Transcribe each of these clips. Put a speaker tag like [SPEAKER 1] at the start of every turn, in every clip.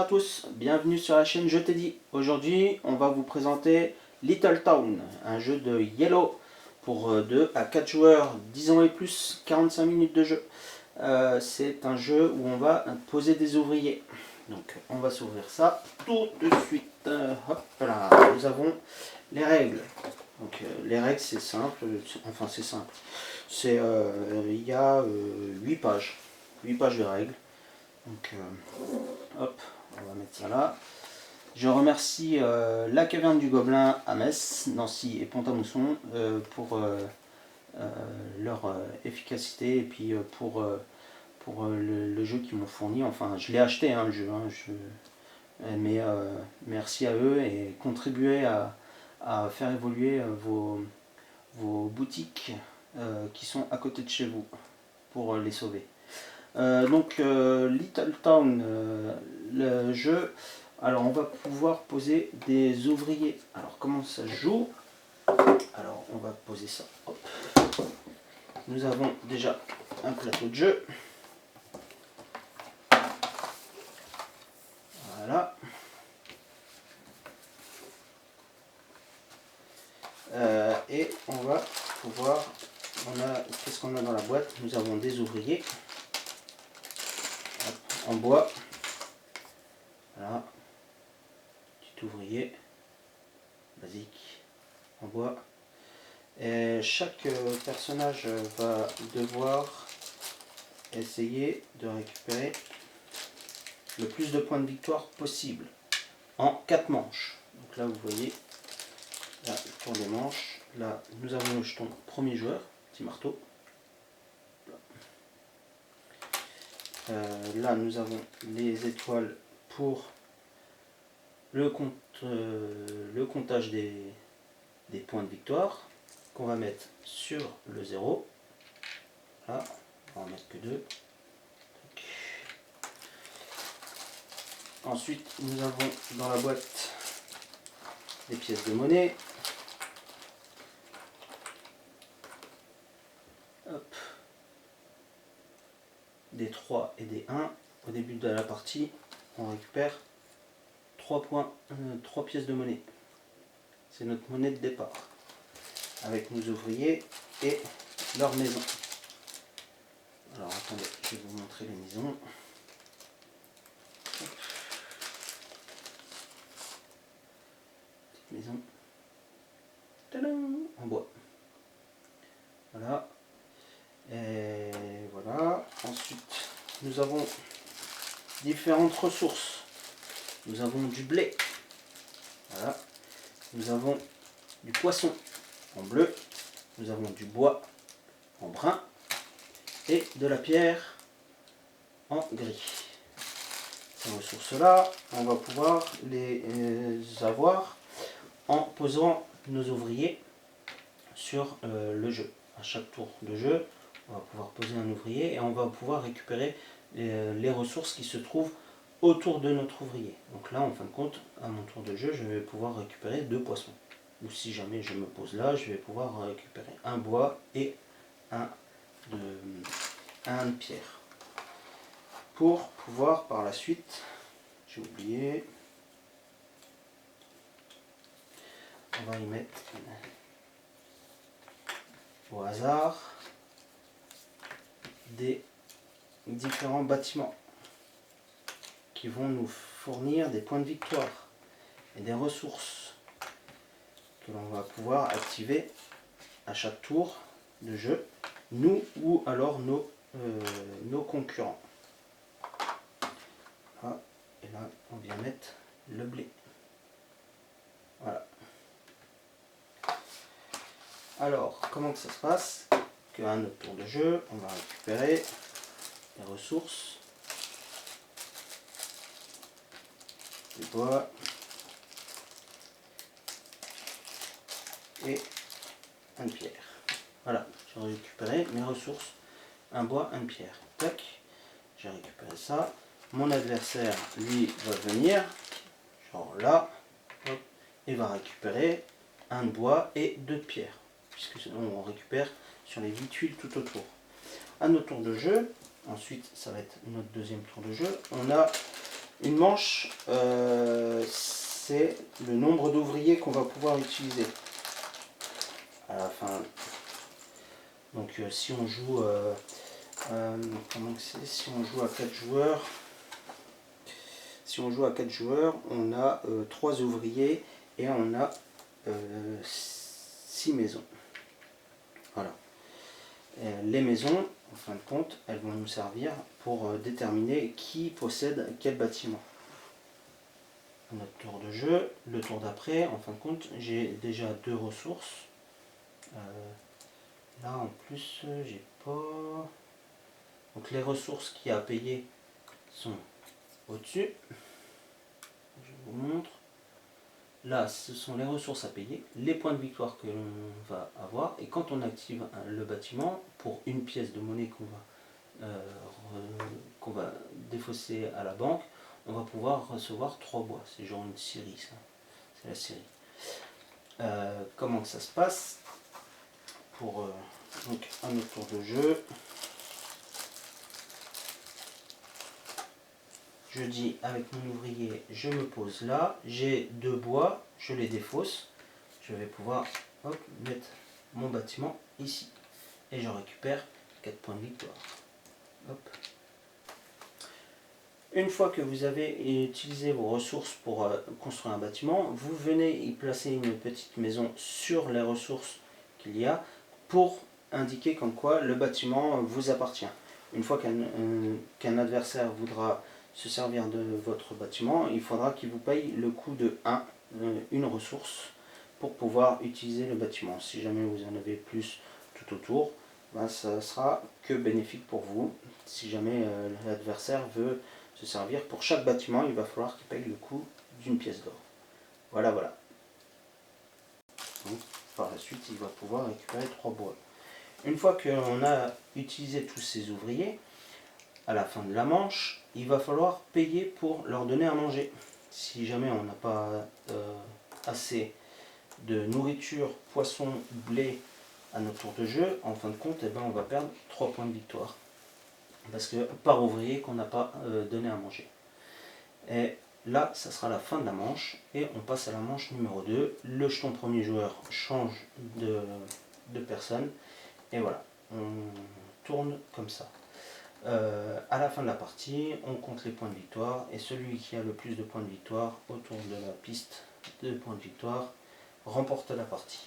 [SPEAKER 1] à tous, bienvenue sur la chaîne Je t'ai dit. Aujourd'hui, on va vous présenter Little Town, un jeu de Yellow pour 2 à 4 joueurs, 10 ans et plus, 45 minutes de jeu. C'est un jeu où on va poser des ouvriers. Donc, on va s'ouvrir ça tout de suite. Hop là, nous avons les règles. Donc, les règles, c'est simple, enfin, c'est simple. Il y a 8 pages, 8 pages de règles. Donc, hop, on va mettre ça là. Je remercie la Caverne du Gobelin à Metz, Nancy et Pont-à-Mousson pour leur efficacité et puis pour le jeu qu'ils m'ont fourni. Enfin, je l'ai acheté, hein, le jeu. Mais merci à eux et contribuez à faire évoluer vos boutiques qui sont à côté de chez vous pour les sauver. Little Town, le jeu, alors on va pouvoir poser des ouvriers. Alors comment ça se joue? Alors on va poser ça. Hop. Nous avons déjà un plateau de jeu. Voilà. Et on va pouvoir, qu'est-ce qu'on a dans la boîte? Nous avons des ouvriers. Hop, en bois. Voilà. Petit ouvrier. Basique. En bois. Et chaque personnage va devoir essayer de récupérer le plus de points de victoire possible en 4 manches. Donc là vous voyez, là pour les manches, là nous avons le jeton premier joueur, petit marteau. Là nous avons les étoiles pour le comptage des points de victoire qu'on va mettre sur le 0. Là, on va en mettre que 2. Ensuite, nous avons dans la boîte des pièces de monnaie. Hop. Des 3 et des 1. Au début de la partie, on récupère 3 pièces de monnaie. C'est notre monnaie de départ. Avec nos ouvriers et leur maison. Alors attendez, je vais vous montrer les maisons. Petite maison. Tadam, en bois. Voilà. Et voilà. Ensuite, nous avons différentes ressources. Nous avons du blé. Voilà. Nous avons du poisson en bleu. Nous avons du bois en brun. Et de la pierre en gris. Ces ressources-là, on va pouvoir les avoir en posant nos ouvriers sur le jeu. À chaque tour de jeu, on va pouvoir poser un ouvrier et on va pouvoir récupérer les ressources qui se trouvent autour de notre ouvrier. Donc là, en fin de compte, à mon tour de jeu, je vais pouvoir récupérer 2 poissons. Ou si jamais je me pose là, je vais pouvoir récupérer un bois et un de pierre. Pour pouvoir par la suite, j'ai oublié, on va y mettre au hasard des différents bâtiments qui vont nous fournir des points de victoire et des ressources que l'on va pouvoir activer à chaque tour de jeu, nous ou alors nos concurrents. Là, et là, on vient mettre le blé. Voilà. Alors, comment que ça se passe? Qu'à notre tour de jeu, on va récupérer les ressources, du bois et une pierre. Voilà, j'ai récupéré mes ressources, un bois, une pierre. Tac, j'ai récupéré ça. Mon adversaire, lui, va venir, genre là, hop, et va récupérer un bois et 2 pierres, puisque on récupère sur les 8 tuiles tout autour. À notre tour de jeu, ensuite ça va être notre deuxième tour de jeu, on a Une manche, c'est le nombre d'ouvriers qu'on va pouvoir utiliser à la fin. Donc si on joue comment c'est, si on joue à 4 joueurs, on a 3 ouvriers et on a 6 maisons. Voilà. Les maisons, en fin de compte, elles vont nous servir pour déterminer qui possède quel bâtiment. Notre tour de jeu, le tour d'après, en fin de compte, j'ai déjà 2 ressources. Là en plus, j'ai pas. Donc les ressources qu'il y a à payer sont au-dessus. Je vous montre. Là, ce sont les ressources à payer, les points de victoire que l'on va avoir. Et quand on active le bâtiment, pour une pièce de monnaie qu'on va défausser à la banque, on va pouvoir recevoir 3 bois. C'est genre une série, ça. C'est la série. Comment que ça se passe pour donc un autre tour de jeu. Je dis avec mon ouvrier, je me pose là, j'ai 2 bois, je les défausse, je vais pouvoir mettre mon bâtiment ici et je récupère 4 points de victoire. Hop. Une fois que vous avez utilisé vos ressources pour construire un bâtiment, vous venez y placer une petite maison sur les ressources qu'il y a pour indiquer comme quoi le bâtiment vous appartient. Une fois qu'un adversaire voudra se servir de votre bâtiment, il faudra qu'il vous paye le coût de une ressource pour pouvoir utiliser le bâtiment. Si jamais vous en avez plus tout autour, ben, ça sera que bénéfique pour vous. Si jamais l'adversaire veut se servir, pour chaque bâtiment, il va falloir qu'il paye le coût d'une pièce d'or. Voilà, voilà. Donc, par la suite, il va pouvoir récupérer 3 bois. Une fois qu'on a utilisé tous ces ouvriers, à la fin de la manche, il va falloir payer pour leur donner à manger. Si jamais on n'a pas assez de nourriture, poisson, blé à notre tour de jeu, en fin de compte, eh ben, on va perdre 3 points de victoire. Parce que par ouvrier qu'on n'a pas donné à manger. Et là, ça sera la fin de la manche et on passe à la manche numéro 2. Le jeton premier joueur change de personne et voilà, on tourne comme ça. À la fin de la partie, on compte les points de victoire et celui qui a le plus de points de victoire autour de la piste de points de victoire remporte la partie.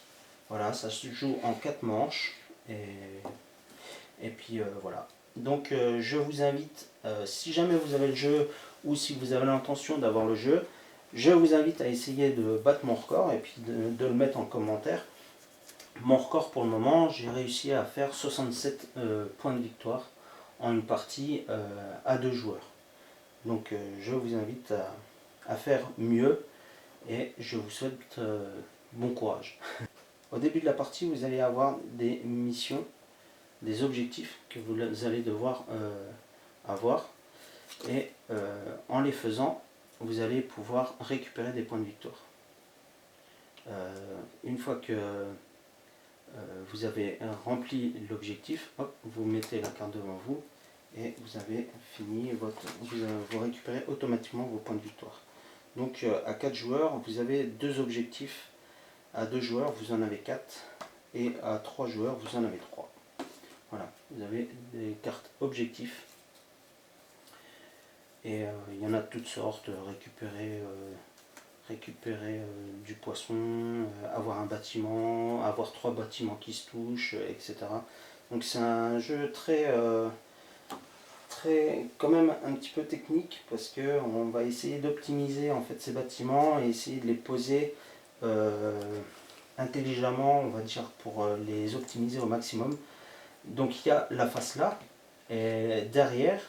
[SPEAKER 1] Voilà, ça se joue en 4 manches et puis voilà. Donc je vous invite, si jamais vous avez le jeu ou si vous avez l'intention d'avoir le jeu, je vous invite à essayer de battre mon record et puis de le mettre en commentaire. Mon record pour le moment, j'ai réussi à faire 67 points de victoire en une partie à 2 joueurs. Donc je vous invite à faire mieux et je vous souhaite bon courage. Au début de la partie, vous allez avoir des missions, des objectifs que vous allez devoir avoir et en les faisant vous allez pouvoir récupérer des points de victoire. Une fois que vous avez rempli l'objectif, vous mettez la carte devant vous et vous avez fini vous récupérez automatiquement vos points de victoire. Donc à 4 joueurs vous avez 2 objectifs, à 2 joueurs vous en avez 4 et à 3 joueurs vous en avez 3. Voilà, vous avez des cartes objectifs et il y en a de toutes sortes, récupérer du poisson, avoir un bâtiment, avoir 3 bâtiments qui se touchent, etc. Donc c'est un jeu très quand même un petit peu technique parce que on va essayer d'optimiser en fait ces bâtiments et essayer de les poser intelligemment, on va dire, pour les optimiser au maximum. Donc il y a la face là et derrière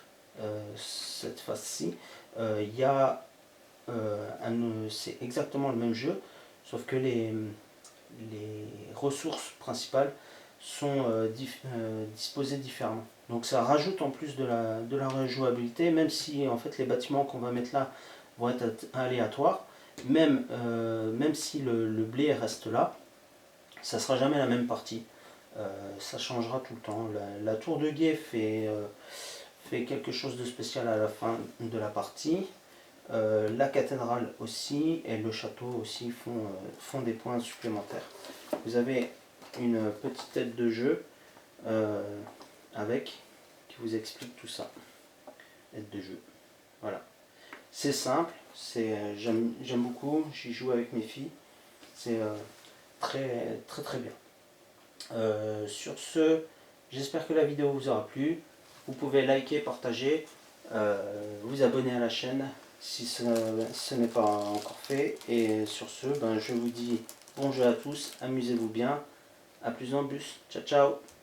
[SPEAKER 1] cette face-ci, il y a c'est exactement le même jeu, sauf que les ressources principales sont disposées différemment. Donc ça rajoute en plus de la rejouabilité, même si en fait les bâtiments qu'on va mettre là vont être aléatoires, même si le blé reste là, ça sera jamais la même partie. Ça changera tout le temps. La tour de guet fait quelque chose de spécial à la fin de la partie. La cathédrale aussi et le château aussi font des points supplémentaires. Vous avez une petite tête de jeu avec qui vous explique tout ça. Aide de jeu. Voilà. C'est simple, j'aime beaucoup, j'y joue avec mes filles. C'est très bien. Sur ce, j'espère que la vidéo vous aura plu. Vous pouvez liker, partager, vous abonner à la chaîne si ce n'est pas encore fait. Et sur ce, je vous dis bon jeu à tous, amusez-vous bien. A plus en bus. Ciao ciao.